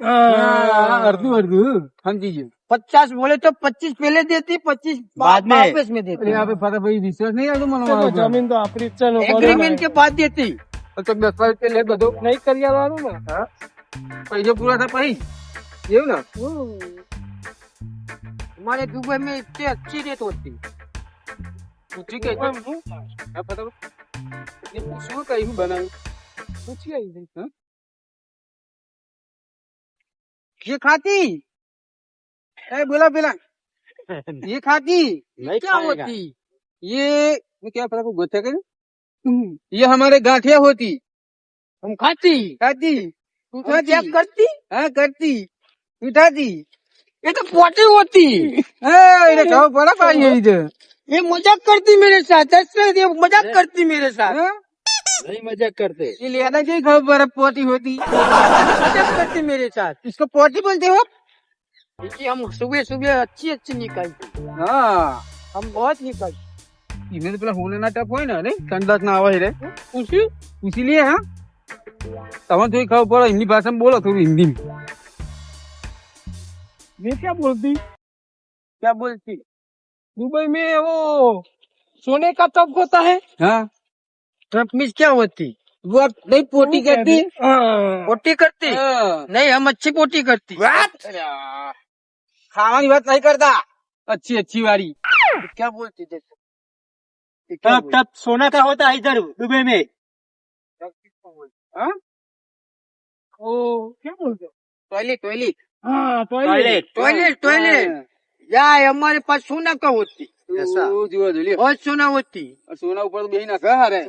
Speaker 2: अर्धू अर्धू समझिए
Speaker 3: 50 बोले तो 25 पहले देती 25
Speaker 4: बाद में।
Speaker 3: वापस में देती
Speaker 2: यहाँ पे फटा भाई विश्वास नहीं आता
Speaker 1: તો
Speaker 2: મને
Speaker 1: જમીન તો આપણી જ છે ને.
Speaker 3: एग्रीमेंट के बाद देती
Speaker 2: તો 10 રૂપિયા લે બધો
Speaker 1: નહીં કરી આલવાનું ને.
Speaker 2: પૈસા પૂરા થાય પછી એવું ને
Speaker 3: हमारे दुबई में इतनी अच्छी रेट होती
Speaker 2: પૂછી કે
Speaker 1: એમ હું
Speaker 2: હા પતા ये पूछो कहीं बनाऊं
Speaker 1: પૂછી આવી દઈ.
Speaker 2: हाँ?
Speaker 3: ये खाती
Speaker 2: ए बोला बोला ये खाती
Speaker 4: नहीं
Speaker 3: क्या
Speaker 4: खाएगा।
Speaker 3: होती
Speaker 2: ये क्या पता को गोता कर ये हमारे गांठिया होती
Speaker 3: हम खाती
Speaker 2: खाती
Speaker 3: हम क्या करती
Speaker 2: हाँ करती उठाती
Speaker 3: ये तो पोटी होती
Speaker 2: इधर कहो बड़ा पानी है इधर
Speaker 3: ये मजाक करती मेरे साथ ये मजाक करती मेरे साथ
Speaker 2: हाँ?
Speaker 4: नहीं मजाक करते।
Speaker 2: ये लेना चाहिए खबर पोटी होती
Speaker 3: मजाक करते मेरे साथ, इसको पोटी बोलते हो? देखिए हम सुबह सुबह अच्छी अच्छी निकालते,
Speaker 2: हाँ
Speaker 3: हम बहुत निकालते।
Speaker 2: इन्हें तो पेला होने ना टप હોય ને અરે સંડાસ ના આવે રે પૂછી લે હા તમને થોડી ખબર પડે હિન્દી ભાષામાં બોલો થોડી હિન્દી
Speaker 1: ये क्या बोलती?
Speaker 3: क्या बोलती?
Speaker 1: दुबई में वो सोने का टब होता है।
Speaker 2: હા
Speaker 3: ट्रक मीन्स क्या होती?
Speaker 2: वो आप नहीं पोटी करती
Speaker 1: हाँ।
Speaker 3: पोटी करती?
Speaker 2: हाँ।
Speaker 3: नहीं, हम अच्छी पोटी करती।
Speaker 2: ખાવાની વાત નહીં કરતા अच्छी अच्छी वाली
Speaker 3: क्या बोलती देखो? ये क्या
Speaker 4: टप टप सोना का होता है इधर दुबई में।
Speaker 2: हाँ
Speaker 1: ओ क्या बोलते हो?
Speaker 3: टॉयलेट टॉयलेट
Speaker 1: हाँ
Speaker 4: टॉयलेट।
Speaker 3: टॉयलेट टॉयलेट या हमारे पास सोना का होती,
Speaker 2: ऐसा जुआ जुलियो
Speaker 3: बहुत सोना होती।
Speaker 2: और सोना ऊपर तो बेही ना कहा रे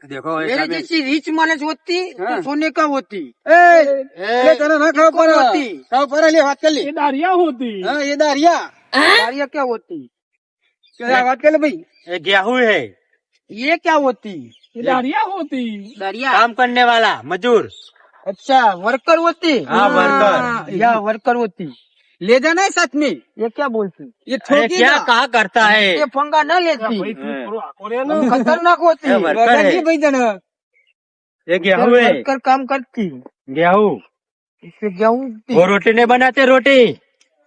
Speaker 4: देखो
Speaker 3: मेरे जैसी रिच मानस होती तो
Speaker 2: हाँ।
Speaker 3: सोने का होती।
Speaker 2: ले तने ना खाओ पर
Speaker 3: होती।
Speaker 2: खाओ पर ले बात कर ले
Speaker 1: ये दारिया होती।
Speaker 2: हाँ ये दारिया
Speaker 3: दारिया क्या होती?
Speaker 2: क्या बात कर ले भाई
Speaker 4: ये गेहूं है,
Speaker 3: ये क्या होती?
Speaker 1: ये दारिया होती।
Speaker 3: दारिया
Speaker 4: काम करने वाला मजदूर।
Speaker 3: अच्छा वर्कर होती।
Speaker 4: हाँ, वर्कर।
Speaker 3: या वर्कर होती।
Speaker 2: ले जाना है साथ में
Speaker 3: ये क्या बोलती?
Speaker 2: ये
Speaker 4: अरे
Speaker 2: ठोकी
Speaker 4: क्या कहा करता है।
Speaker 3: ये पंगा न लेती,
Speaker 1: भाई तू थोड़ा आकोरे ना।
Speaker 3: खतरनाक होती।
Speaker 4: ये वर्कर है।
Speaker 2: भाई जाना
Speaker 4: ये गेहूं है,
Speaker 3: वर्कर काम करती,
Speaker 4: गेहूं।
Speaker 3: इससे गेहूं
Speaker 4: वो रोटी नहीं बनाते, रोटी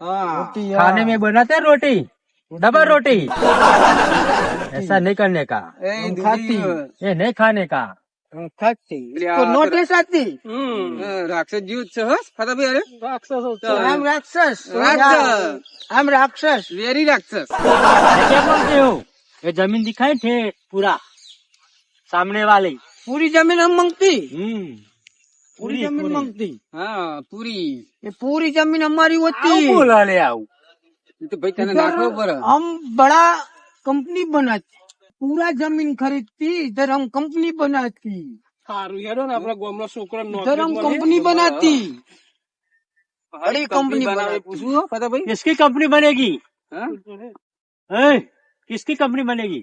Speaker 2: हाँ
Speaker 3: होती।
Speaker 4: खाने में बनाते रोटी, डबल रोटी। ऐसा नहीं करने का,
Speaker 2: ए,
Speaker 3: खाती।
Speaker 4: ये नहीं खाने का।
Speaker 3: खाती
Speaker 2: लिया
Speaker 3: तो
Speaker 2: कर-
Speaker 3: नोटिस आती।
Speaker 2: राक्षस जीव છે હસ ફતા ભાઈ અરે
Speaker 1: राक्षस होता
Speaker 2: हाँ।
Speaker 1: है।
Speaker 3: हम राक्षस,
Speaker 2: राक्षस।
Speaker 3: हम राक्षस।
Speaker 2: વેરી રાક્ષસ
Speaker 4: ये क्या बोलते हो? ये जमीन दिखाई थे पूरा सामने वाली।
Speaker 3: पूरी जमीन हम मांगती, पूरी
Speaker 4: पूरी
Speaker 3: जमीन
Speaker 4: पूरी।
Speaker 3: मांगती।
Speaker 2: હા પૂરી
Speaker 3: ये पूरी जमीन हमारी होती।
Speaker 4: आओ बोला ले आओ।
Speaker 2: એ તો ભાઈ તને
Speaker 3: इधर
Speaker 2: નાખવો પડે
Speaker 3: हम बड़ा कंपनी बनाती, पूरा जमीन खरीदती, इधर हम कंपनी बनाती,
Speaker 1: सारू हेडो ने आपड़ा गामना छोकरा
Speaker 3: इधर हम
Speaker 1: नौकरी
Speaker 3: कंपनी बनाती।
Speaker 2: બડી
Speaker 3: company
Speaker 2: બનાવે
Speaker 3: બનાવતી।
Speaker 2: પૂછવું હો ફતા ભાઈ
Speaker 4: किसकी कंपनी बनेगी?
Speaker 2: હા
Speaker 4: हैं? किसकी कंपनी बनेगी?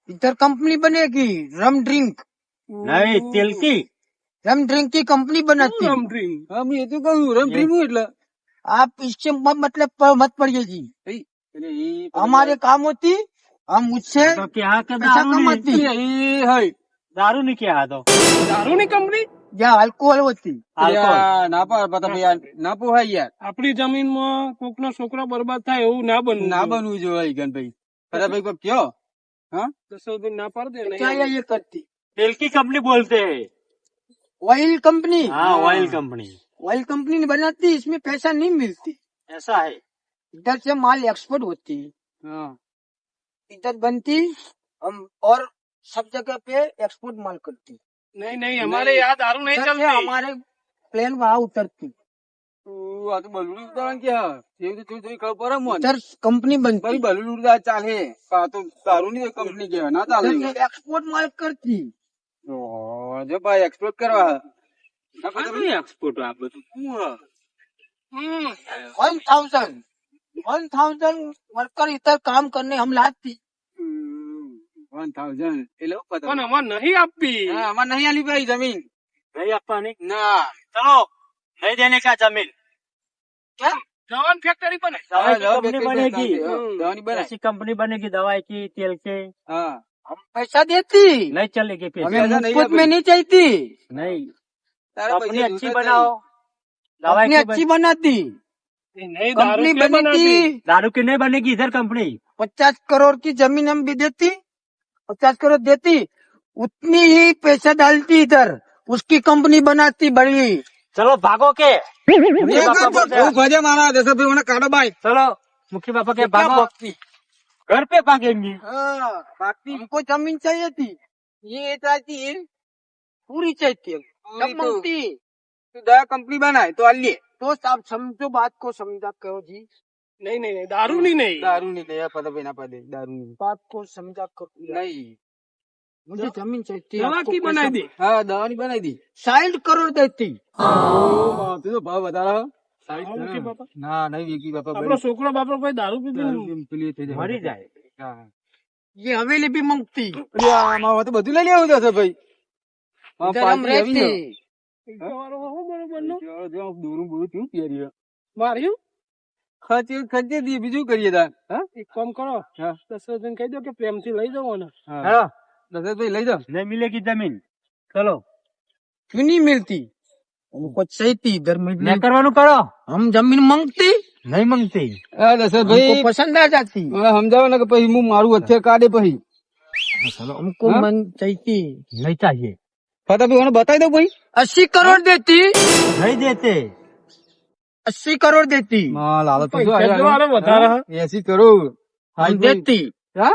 Speaker 3: इधर कंपनी बनेगी रम ड्रिंक,
Speaker 4: नहीं, तेल की।
Speaker 3: रम ड्रिंक की कंपनी बनाती।
Speaker 1: रम ड्रिंक।
Speaker 2: હા હું એ તો કહું રમ ડ્રીમું એટલે
Speaker 3: आप इससे मतलब मत पड़िएगी,
Speaker 2: એટલે એ
Speaker 3: हमारे काम होती, हम उससे
Speaker 4: तो क्या के
Speaker 3: पैसा
Speaker 4: दारू नहीं,
Speaker 3: कमाती।
Speaker 2: એ હોય
Speaker 4: दारू नहीं क्या तो
Speaker 1: दारू ની કંપની
Speaker 3: या अल्कोहल होती।
Speaker 4: अल्कोहल।
Speaker 2: યાર, ના પાડ પતા ભાઈ યાર ના પોહાય યાર
Speaker 1: આપણી જમીનમાં કોકનો છોકરો બરબાદ થાય એવું ના બનવું
Speaker 2: ના
Speaker 1: જોઈએ.
Speaker 2: બનવું જોઈએ ગણ ભાઈ ફતા ભાઈ કોઈ કયો હા
Speaker 1: દસોદી ના પાડ દે ને.
Speaker 3: क्या ये करती?
Speaker 4: तेल की कंपनी बोलते हैं।
Speaker 3: ऑयल कंपनी,
Speaker 4: हाँ, ऑयल कंपनी।
Speaker 3: ऑयल कंपनी बनाती, इसमें पैसा नहीं मिलती।
Speaker 4: ऐसा है।
Speaker 3: इधर से माल एक्सपोर्ट होती,
Speaker 2: હા
Speaker 3: इधर बनती, हम और सब जगह पे एक्सपोर्ट माल करती।
Speaker 1: नहीं नहीं हमारे यहाँ दारू नहीं
Speaker 3: इधर से
Speaker 1: चलती।
Speaker 3: हमारे प्लेन वहाँ उतरती,
Speaker 2: આ તો બલૂન ઉતારણ કે એવું તો તું ખબર પડે મોન
Speaker 3: इधर कंपनी बनती,
Speaker 2: ભાઈ બલૂન ઉડતા ચાલે આ તો દારૂ ની કંપની કહેવાય ના ચાલે
Speaker 3: इधर से एक्सपोर्ट माल करती।
Speaker 2: ઓહો, જો ભાઈ એક્સપોર્ટ કરવા ના પતા ભાઈ
Speaker 4: एक्सपोर्ट आप
Speaker 2: શું હ?
Speaker 3: 1000 वर्कर इधर काम करने हम लाती।
Speaker 2: 1000 એટલે હું પતા
Speaker 1: પણ અમાર નહીં આપવી.
Speaker 2: હા અમાર નહીં આલી ભાઈ જમીન
Speaker 4: नहीं अपनी।
Speaker 2: ના
Speaker 4: चलो, नहीं देने का जमीन।
Speaker 3: क्या?
Speaker 1: જવાન ફેક્ટરી બને.
Speaker 4: दवाई की
Speaker 2: દવા
Speaker 4: कंपनी
Speaker 2: બેકરી
Speaker 4: बनेगी,
Speaker 2: દવાની બનાય
Speaker 4: ऐसी कंपनी बनेगी दवाई की, तेल के।
Speaker 2: હા
Speaker 3: हम पैसा देती,
Speaker 4: नहीं चलेगी पैसे।
Speaker 3: हमें
Speaker 2: पैसा नहीं
Speaker 3: मुफ्त
Speaker 2: है
Speaker 3: में नहीं चाहिए,
Speaker 4: नहीं,
Speaker 2: તારા
Speaker 4: कंपनी
Speaker 2: પૈસા
Speaker 4: अच्छी
Speaker 2: જોતા
Speaker 4: बनाओ। दवाई
Speaker 3: कंपनी
Speaker 4: की
Speaker 3: अच्छी बनाती,
Speaker 1: નહીં દારૂ
Speaker 3: कंपनी
Speaker 1: કે બનાતી.
Speaker 3: बनेगी।
Speaker 4: दारू की नहीं बनेगी इधर कंपनी।
Speaker 3: 50 करोड़ की जमीन हम भी देती, 50 करोड़ देती, उतनी ही पैसा डालती इधर, उसकी कंपनी बनाती बड़ी।
Speaker 4: चलो भागो के मुखी पापा बोलते हैं।
Speaker 2: ભજે મારા દસ ભાઈ મને કાઢો ભાઈ
Speaker 4: चलो मुखी पापा के
Speaker 3: क्या
Speaker 4: भागो,
Speaker 3: भागती?
Speaker 4: घर पे भागेंगे।
Speaker 3: हाँ, भागती। हमको जमीन चाहिए थी, ये चाहती है, पूरी चाहिए,
Speaker 2: पूरी
Speaker 3: सब
Speaker 2: तो-
Speaker 3: मांगती।
Speaker 2: તું દવા કંપની બનાય તો આલીએ
Speaker 3: तो आप समझो बात को, समझा करो जी,
Speaker 1: નહીં નહીં નહીં દારૂ ની નહીં.
Speaker 2: દારૂ ની દયા પતા ભાઈ ના પદે દારૂ ની
Speaker 3: बात को समझा करो।
Speaker 2: નહીં
Speaker 3: मुझे जमीन चाहिए,
Speaker 1: દવા
Speaker 3: आपको
Speaker 1: કી
Speaker 3: पैसा-
Speaker 1: બનાવી દે.
Speaker 2: હા દવાની બનાવી દી
Speaker 3: 60 करोड़ देती।
Speaker 2: તું તો ભાવ વધારો
Speaker 1: હા, મુખી બાપા.
Speaker 2: ના નહીં વેકી બાપા
Speaker 1: આપણો છોકરો બાપરો કોઈ દારૂ પીતો
Speaker 2: દારૂ
Speaker 1: નહીં.
Speaker 2: પીને પેલી થઈ જાય.
Speaker 4: मरी जाए।
Speaker 2: હા.
Speaker 3: ये हवेली भी मांगती।
Speaker 2: અરે આમાં તો બધું લઈ લેવું જશે ભાઈ
Speaker 3: इधर हम रहते
Speaker 1: ઈંટવાળો હો બરોબરનો.
Speaker 2: દોરું બોરું થયું પહેર્યું.
Speaker 1: માર્યું?
Speaker 2: ખર્ચે દી બીજું કરીએ તાર. હા?
Speaker 1: એક કામ કરો,
Speaker 2: હા.
Speaker 1: દશરથભાઈને કહી દો કે પ્રેમથી લઈ જાઓ ને.
Speaker 2: હા. દશરથભાઈ લઈ જાઓ.
Speaker 4: नहीं मिलेगी जमीन चलो
Speaker 3: क्यों नहीं मिलती हमको चाहिए इधर
Speaker 4: नहीं
Speaker 3: मिलती
Speaker 4: करवानू करो
Speaker 3: हम जमीन मांगती
Speaker 4: नहीं मांगती
Speaker 2: હા દશરથભાઈ
Speaker 3: हमको पसंद आ जाती
Speaker 2: હવે સમજાવો ને કે પછી હું મારું હથિયાર કાઢે પછી
Speaker 3: हमको
Speaker 2: हाँ?
Speaker 3: मन चाहिए
Speaker 4: नहीं चाहिए
Speaker 2: ફટાફટ મને બતાવી દો ભાઈ
Speaker 3: 80 करोड़ देती
Speaker 4: नहीं देते
Speaker 3: 80 करोड़ देती
Speaker 2: માલ હાલત તો જો
Speaker 1: પૈસા
Speaker 2: આયા
Speaker 1: જો આને વધારે હે.
Speaker 2: 80 કરોડ
Speaker 3: हम देती
Speaker 2: હા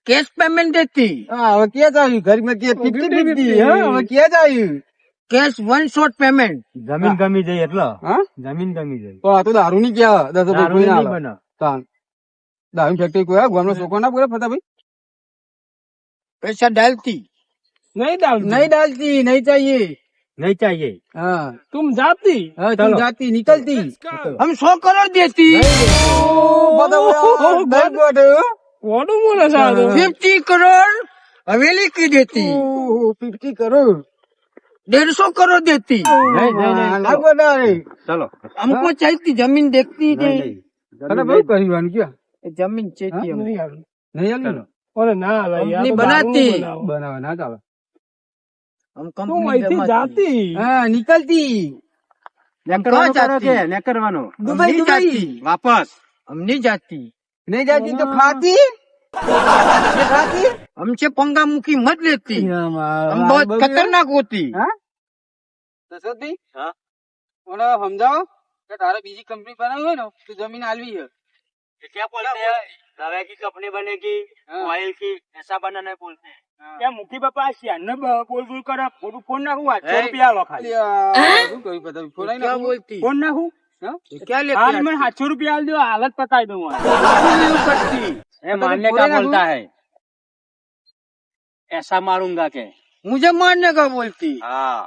Speaker 3: कैश पेमेंट देती
Speaker 2: હા હવે ક્યાં જાય ઘર માં કે 50-50 હા હવે ક્યાં જાય
Speaker 3: कैश वन शॉट पेमेंट
Speaker 4: जमीन गमी जाए એટલે
Speaker 2: હા
Speaker 4: जमीन गमी जाए
Speaker 2: પણ આ તો દારૂ ની ક્યાં દશરથભાઈ
Speaker 4: दारू
Speaker 2: કોઈ ના
Speaker 4: नहीं
Speaker 2: હાલે.
Speaker 4: बना
Speaker 2: તાન દારૂ ફેક્ટરી કોઈ ગામનો છોકરો ના પૂરે ફટાભાઈ
Speaker 3: पैसा डालती
Speaker 1: નહીં ડાલતી.
Speaker 2: नहीं डालती नहीं चाहिए
Speaker 4: नहीं चाहिए
Speaker 2: हाँ
Speaker 1: તુમ જાતી.
Speaker 2: हाँ तुम
Speaker 4: चलो।
Speaker 2: जाती निकलती
Speaker 3: हम 100 करोड़ देती
Speaker 1: કોનું બોલે છે આ તો?
Speaker 3: 50 करोड़ हवेली की देती
Speaker 2: 50 करोड़
Speaker 3: 150 करोड़ देती
Speaker 4: नहीं नहीं नहीं
Speaker 2: लाख बना रे
Speaker 4: चलो
Speaker 3: हमको चाहिए जमीन देखती
Speaker 4: नहीं
Speaker 3: नहीं
Speaker 4: नहीं
Speaker 2: अरे भाई परिवार क्या
Speaker 3: जमीन चाहिए हमको।
Speaker 1: નહીં હાલે.
Speaker 2: नहीं यार
Speaker 4: चलो
Speaker 1: ઓલે ના હાલે, યાર,
Speaker 3: કંપની
Speaker 1: તો દારૂ
Speaker 3: બનાતી.
Speaker 1: બનાવો.
Speaker 2: बनावा ना चालो
Speaker 3: हम
Speaker 1: તું
Speaker 3: कंपनी
Speaker 1: અહીંથી
Speaker 3: जमाती।
Speaker 1: જાતી.
Speaker 2: हाँ निकलती
Speaker 4: नहीं करवानो
Speaker 3: कहाँ
Speaker 4: करो
Speaker 3: जाती?
Speaker 4: के नहीं करवानो
Speaker 3: हम
Speaker 2: दुबई
Speaker 3: नहीं
Speaker 2: दुबई
Speaker 3: जाती
Speaker 4: वापस
Speaker 3: हम नहीं जाती
Speaker 2: नहीं जाती तो खाती खाती
Speaker 3: हमसे पंगा मुखी मत लेती हम
Speaker 2: हम
Speaker 3: बहुत खतरनाक होती
Speaker 2: हाँ दशरथ भाई
Speaker 4: हाँ?
Speaker 2: ઓને સમજાવો કે તારે બીજી કંપની બનાવી હોય ને તો જમીન આલવી છે
Speaker 4: क्या बोलते हैं दवा की कंपनी बनेगी
Speaker 2: हाँ।
Speaker 4: ऑयल की ऐसा बनाना बोलते हैं
Speaker 1: ત્યાં મુખી બાપા શ્યાને બોલ બોલ કરે, ખોટું ફોન નાખું, 800
Speaker 4: એ.
Speaker 1: રૂપિયા આલો ખાલી.
Speaker 2: શું કહ્યું પતા ફોન આઈ
Speaker 3: क्या
Speaker 2: નાખું?
Speaker 3: बोलती
Speaker 1: ફોન નાખું?
Speaker 2: હા?
Speaker 3: क्या लेके
Speaker 1: હાલ
Speaker 3: आती?
Speaker 1: મને 700 રૂપિયા આલ દો, હાલત પતાઈ દઉં આ.
Speaker 3: क्यों करती
Speaker 4: ये मारने का बोलता है ऐसा मारूंगा के
Speaker 3: मुझे मारने का बोलती
Speaker 4: हाँ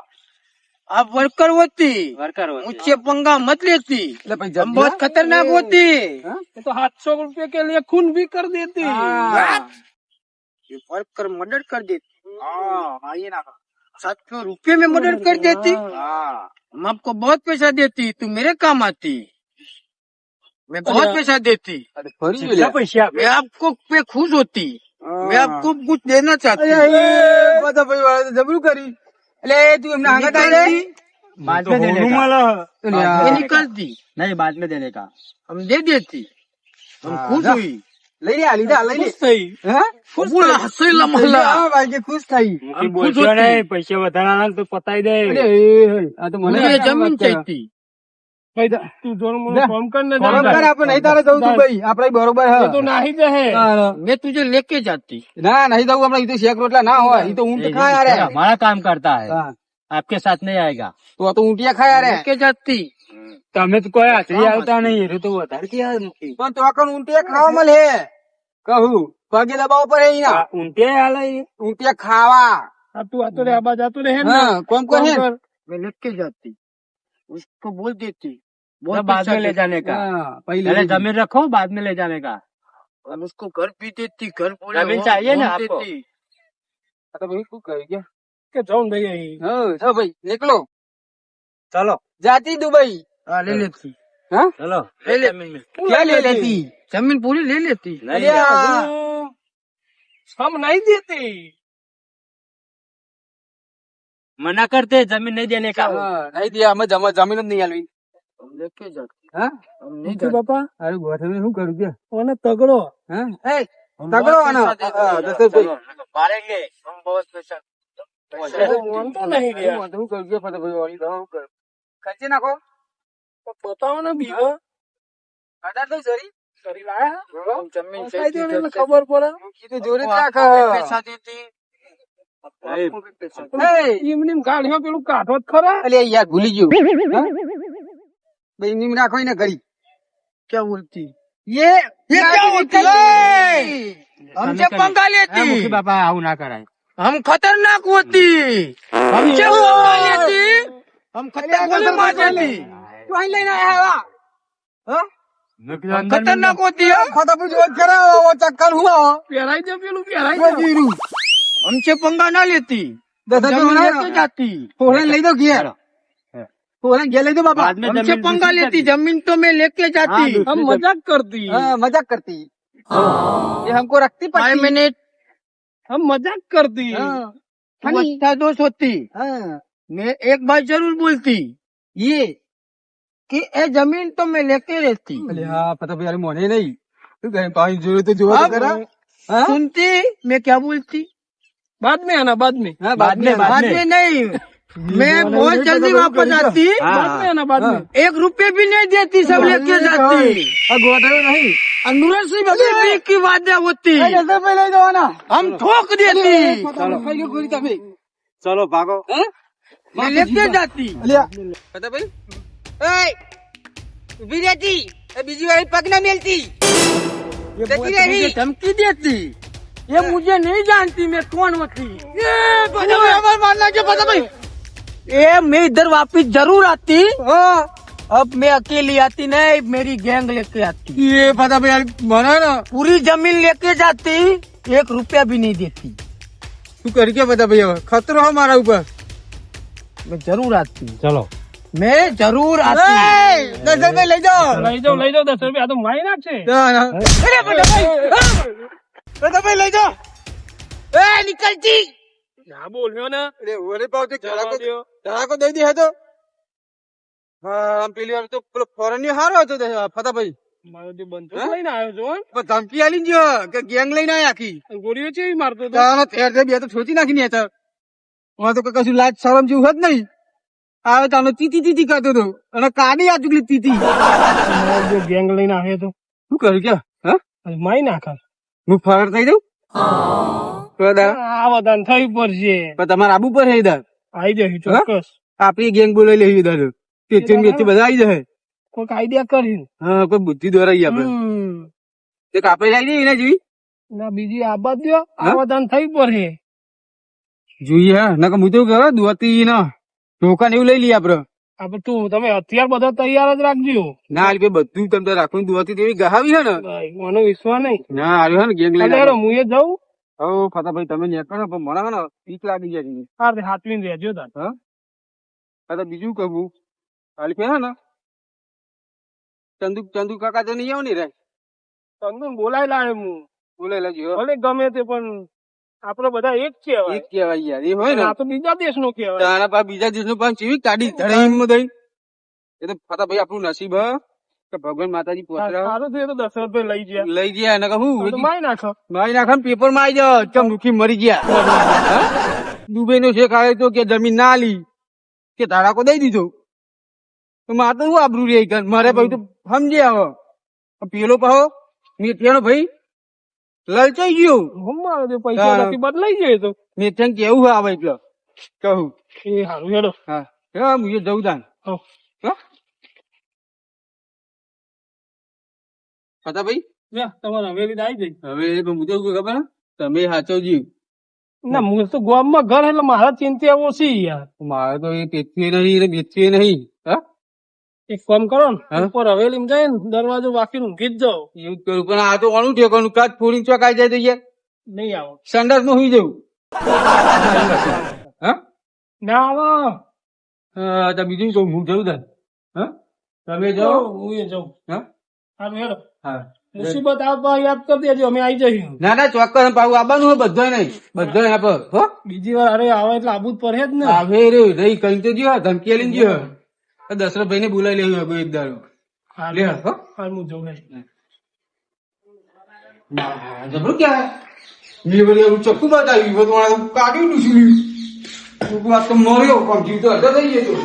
Speaker 3: आप वर्कर होती
Speaker 4: वर्कर
Speaker 3: मुझसे पंगा मत लेती
Speaker 2: એટલે પછી
Speaker 3: हम बहुत खतरनाक होती
Speaker 2: हाँ?
Speaker 1: ये तो 700 रुपये के लिए खून भी कर देती.
Speaker 2: हाँ।
Speaker 3: ये वर्कर मर्डर कर देती हाँ ये ना 700 रुपये में मर्डर कर देती हम आपको बहुत पैसा देती तू मेरे काम आती मैं बहुत पैसा देती
Speaker 2: અરે ફરી ગયો લ્યા.
Speaker 1: पैसा
Speaker 3: मैं आपको पे खुश होती मैं आपको कुछ देना चाहती
Speaker 2: બધા ભાઈ વાળા તો જબરું કરી એટલે તું એમને આગળ આવી રે
Speaker 4: बाद में देने का
Speaker 3: ये निकलती
Speaker 4: नहीं बाद में देने का
Speaker 3: हम दे देती हम
Speaker 2: हाँ,
Speaker 3: खुश
Speaker 2: ना।
Speaker 3: हुई
Speaker 2: લઈ લે લીધા લઈ લે
Speaker 1: खुश थई.
Speaker 2: હા
Speaker 3: बोला हंसेला महला
Speaker 2: હા ભાઈ કે ખુશ થઈ
Speaker 3: हम खुश होती
Speaker 1: पैसे વધારા આલે તો પતાઈ દે.
Speaker 2: અરે આ તો મને
Speaker 3: मुझे जमीन चाहिए
Speaker 1: ભાઈ તું જોર મને
Speaker 2: જા.
Speaker 1: ફોન કર ને
Speaker 2: ફોન
Speaker 1: જા.
Speaker 2: કર આપણે નહીં તારે જવું તું ભાઈ આપણે બરોબર
Speaker 1: એ તો
Speaker 2: હા
Speaker 1: નાહી જશે.
Speaker 3: मैं तुझे लेके जाती
Speaker 2: ના નહીં જવું આપણે ઈ તો શેક રોટલા ના હોય ઈ તો ઊંટ ખાય રે
Speaker 4: हमारा काम करता है
Speaker 2: હા
Speaker 4: आपके साथ नहीं आएगा
Speaker 2: તો આ તો ઊંટિયા ખાય રે
Speaker 3: लेके जाती
Speaker 1: તમે તો કોઈ હાથરી આવતા નહીં, એ તો વધારે કે આ નથી.
Speaker 2: પણ તો આકણ ઊંટિયા ખાવા મળે કહું પગે દબાવ પડે ઈ ના
Speaker 1: આ ઊંટે હાલે એ.
Speaker 2: ઊંટિયા ખાવા
Speaker 1: આ તું આતો રે, આ બાજુ આતો રે, હે ને?
Speaker 2: હા કોમ
Speaker 1: કોમ
Speaker 2: કરે
Speaker 1: કર.
Speaker 3: मैं लेके जाती उसको बोल देती
Speaker 4: वो
Speaker 3: बहुत
Speaker 4: बाद
Speaker 3: पैसा
Speaker 4: में ले
Speaker 3: देती।
Speaker 4: जाने का
Speaker 2: હા પहिले
Speaker 4: पहले जमीन रखो बाद में ले जाने का
Speaker 3: हम उसको घर भी देती घर पूरे
Speaker 4: जमीन
Speaker 3: होम-
Speaker 4: चाहिए ना
Speaker 3: होम
Speaker 4: आपको?
Speaker 3: देती।
Speaker 2: આ તો ભાઈ શું કહી ગયા
Speaker 1: કે જાઉં દઈ અહીં.
Speaker 2: હા જો ભાઈ નીકળો
Speaker 4: चलो
Speaker 2: જાતી દુબઈ
Speaker 3: हाँ ले लेती
Speaker 2: હા
Speaker 4: चलो
Speaker 3: ले ले
Speaker 2: क्या ले लेती
Speaker 3: जमीन पूरी ले लेती
Speaker 4: नहीं
Speaker 2: અલ્યા.
Speaker 1: हम नहीं देते.
Speaker 4: मना करते जमीन नहीं देने का
Speaker 2: હા, નહીં દે અમે જમીન જ નહીં આલવી
Speaker 3: हम लेके जाती
Speaker 2: હા
Speaker 3: हम नहीं
Speaker 1: મુખી
Speaker 3: जाती
Speaker 1: બાપા
Speaker 2: અરે ગોઠવી શું કરું કે
Speaker 1: ઓને તગડો.
Speaker 2: હા એ
Speaker 3: हम
Speaker 2: તગડો
Speaker 3: बहुत
Speaker 2: આનો
Speaker 3: पैसा देते
Speaker 2: હા,
Speaker 3: हैं।
Speaker 2: દશરથભાઈ.
Speaker 4: मारेंगे
Speaker 3: हम बहुत पैसा
Speaker 1: વાંધો નહીં રે.
Speaker 2: હું શું કરું કે ફટાફટ વાળી દવા શું કરું? ખર્ચી નાખો
Speaker 1: તો બતાવો ને બીજો.
Speaker 2: અઢાર તો જરી
Speaker 1: કરી લાયા?
Speaker 3: हम जमीन
Speaker 1: બતાઈ દો ને એટલે
Speaker 3: चाहिए
Speaker 1: ખબર પડે.
Speaker 2: કીધું જોડે જ
Speaker 3: आपको
Speaker 2: રાખ
Speaker 3: भी पैसा देती आपको भी पैसा देती।
Speaker 1: એમની ગાડીઓ પેલું કાઢો જ ખરા.
Speaker 2: અલે યાર ભૂલી ગયો હા? ભાઈ નીમ રાખો ને કરી
Speaker 3: क्या बोलती
Speaker 2: ये
Speaker 3: क्या होती हमसे पंगा लेती
Speaker 4: मुखी बापा आऊ ना कराए
Speaker 3: हम खतरनाक होती हमसे पंगा लेती हम खतरनाक मार देती
Speaker 2: તું અહીં લઈને આયા હા
Speaker 3: हम खतरनाक होती है
Speaker 2: ફટાફટ જો કરાવો ચક્કર હું આવો
Speaker 1: પહેરાઈ દે પેલું પહેરાઈ દે.
Speaker 2: જીરું
Speaker 3: हमसे पंगा ना लेती जमीन लेके जाती
Speaker 2: ફોરન લઈ દો ઘેર ફોરન ઘેર લઈ દો બાપા
Speaker 3: हमसे पंगा लेती जमीन तो मैं लेके जाती
Speaker 1: हम मजाक करती
Speaker 2: हाँ, मजाक करती ये हमको रखती
Speaker 3: 5
Speaker 2: पड़ती
Speaker 3: मिनट
Speaker 1: हम मजाक करती
Speaker 2: हाँ,
Speaker 3: तू अच्छा दोस्त होती
Speaker 2: हाँ,
Speaker 3: मैं एक बात जरूर बोलती
Speaker 2: ये
Speaker 3: कि ये जमीन तो मैं लेके रहती
Speaker 2: अरे हाँ पता भाई मोने नहीं तू कहीं पानी जोड़े तो जोड़
Speaker 3: अब
Speaker 2: करा हाँ?
Speaker 3: सुनती मैं क्या बोलती
Speaker 1: बाद में आना बाद में
Speaker 2: हाँ, बाद में
Speaker 3: बाद में नहीं मैं बहुत जल्दी वापस आती
Speaker 1: बाद में आना बाद में
Speaker 3: 1 रुपये भी नहीं देती सब लेके जाती
Speaker 2: गोदड़ो नहीं
Speaker 3: अनुराग सिंह बीबी की वादे होती
Speaker 2: जैसे पे ले जाओ ना
Speaker 3: हम ठोक देती
Speaker 2: खाइए गोली तभी
Speaker 4: चलो भागो
Speaker 3: मैं लेके जाती
Speaker 2: लिया पता भाई ए उभी रहती ए बीजी वाली पग ना मिलती जती रही
Speaker 3: मुझे धमकी देती ये मुझे नहीं जानती मैं कौन होती
Speaker 2: मानना क्या पता भाई
Speaker 3: ये मैं इधर वापिस जरूर आती अब मैं अकेली आती नहीं मेरी गैंग लेके आती
Speaker 2: ये पता भाई यार मना ना
Speaker 3: पूरी जमीन लेके जाती 1 रुपया भी नहीं देती
Speaker 2: तू कर क्या पता भैया खतरा हमारा ऊपर
Speaker 3: मैं जरूर आती
Speaker 4: चलो
Speaker 3: मैं जरूर आती
Speaker 2: 10 रुपए ले जाओ
Speaker 1: લઈ જાઓ 10 રૂપિયા આ તો મારી નાખશે
Speaker 2: पता भाई ले जाओ
Speaker 3: ए निकलती
Speaker 1: ના બોલ્યો ને
Speaker 2: अरे ओरे पाव तो धड़ा को दे दी है तो हाँ हम पहली बार तो फौरन हारो હતો ફતા ભાઈ
Speaker 1: મારો જે બંધો લઈને આવ્યો છો
Speaker 2: પણ ધમકી આલી જો કે ગેંગ લઈને આયા આખી
Speaker 1: ગોળીઓ છે મારતો તો
Speaker 2: તાનો થેર દે બે તો છોતી નાખી ને હતા હું તો કશું લાજ શરમ જેવું હોત નહીં આવે તાનો તીતી તીતી કરતો તો અને કાડી આ ચુકલી તીતી
Speaker 1: મારો જે ગેંગ લઈને આવ્યો તો
Speaker 2: શું કર્યું કે હા
Speaker 1: મારી નાખા
Speaker 2: હું ફરાર થઈ દઉં કદા
Speaker 1: આ બધાને થઈ પડશે
Speaker 2: પણ તમારે આબુ પર હે દર
Speaker 1: આવી જશે ચોક્કસ
Speaker 2: આપણી ગેંગ બોલાવી લેવી દર તે મેથી બધા આવી જાય
Speaker 1: કોઈક આઈડિયા કરીને
Speaker 2: હા કોઈ બુદ્ધિ દોરાઈ આપણે તે કાપે લાવી દે એના જેવી
Speaker 1: ના બીજી આબાદ દો આ બધાને થઈ પડશે
Speaker 2: જોઈએ હા નકર હું તો કહો દોતી ના ટોકન એવું લઈ લઈએ આપડે
Speaker 1: આપડે તું તમે હથિયાર બધા તૈયાર જ રાખજો
Speaker 2: ના હાલ બધું તમે રાખવું દોતી તેવી ગહાવી હે ને
Speaker 1: મને વિશ્વાસ નહીં
Speaker 2: ના આવ્યો હે ને ગેંગ લઈને
Speaker 1: એટલે હું એ જાઉં
Speaker 2: હો ફતાભાઈ તમે નીકળો પણ મને હે ને બીક લાગી જાય
Speaker 1: હા હાથવીને રહેજો તાર
Speaker 2: હા તો બીજું કહું હાલ હે ને ચંદુ કાકા તો નહીં આવ ને રે
Speaker 1: તંદુ બોલાય લાવે હું
Speaker 2: બોલાઈ લાગ્યો
Speaker 1: ભલે ગમે તે પણ આપડે બધા એક કહેવાય
Speaker 2: એક કહેવાય યાર એ હોય ને
Speaker 1: આ તો બીજા દેશ નો કહેવાય
Speaker 2: તારા પા બીજા દેશનું પણ ચીવી કાઢી ધડાઈ હિંમત દઈ એ તો ફતાભાઈ આપણું નસીબ હ કે ભગવાન માતાજી પોતરા
Speaker 1: સારું થયું તો 10 રૂપિયા લઈ ગયા
Speaker 2: લઈ ગયા ને કહું
Speaker 1: મારી નાખો
Speaker 2: મારી નાખા પેપર માં આવી જાવ ચમ દુખી મરી ગયા દુબઈ નો શેખ આવે તો કે જમીન ના લી કે ધારાકો દઈ દીધો તો મારે તો શું આબરૂ રે મારે ભાઈ તો સમજે આવો પેલો પાહો મેથિયાનો ભાઈ લલચાઈ ગયો
Speaker 1: હું મારો જે પૈસા નથી બદલાઈ જાય તો
Speaker 2: મેથિયાને કેવું આવે એટલે કહું
Speaker 1: એ સારું હેડો
Speaker 2: હા હા હું જવું તાન
Speaker 1: હો.
Speaker 2: પતા ભાઈ
Speaker 1: તમારે હવેલી આવી જઈ
Speaker 2: હવે હું તો ખબર હે? તમે સાચવજી
Speaker 1: ના હું તો ગામમાં ઘર એટલે મારા ચિંતા ઓછી યાર
Speaker 2: મારે તો એ પેથીએ નહીં બેચીએ નહીં હા
Speaker 1: એક કામ કરો ને
Speaker 2: હા?
Speaker 1: ઉપર હવેલી જાય ને દરવાજો વાકી ઊંઘી જ જાઓ
Speaker 2: એવું જ કરું પણ આ તો કોનું ઠેકાનું કાચ ફોડીને ચોકાઈ જાય તો યાર
Speaker 1: નહીં આવો
Speaker 2: સંડાસ માં સુઈ જવું હા
Speaker 1: ના આવો
Speaker 2: હા તો બીજું કહું હું જવું તાન હા તમે જાઓ
Speaker 1: હું એ જાઉં
Speaker 2: હા
Speaker 1: સારું હેડો
Speaker 2: હા
Speaker 1: મુસીબત આવતા યાદ કરી દેજો અમે આવી જઈશું
Speaker 2: ના ના ચોક્કસ પાછું આવવાનું હોય બધા નહીં બધા આપો હો
Speaker 1: બીજી વાર અરે આવે એટલે આબુ જ પડે જ ને
Speaker 2: આવે રે રહી કઈ તો જ્યો ધમકી લઈને જ્યો દશરથભાઈ ને બોલાવી લેવું એક દાડો
Speaker 1: હા
Speaker 2: લે હો
Speaker 1: હાલ હું જઉં
Speaker 2: જબરું ક્યાં મેં બોલી એવું ચક્કુ બતાવ્યું બધું કાઢ્યું ડૂસી વાત તો મર્યો પણ જીવ તો અડધો થઈ ગયો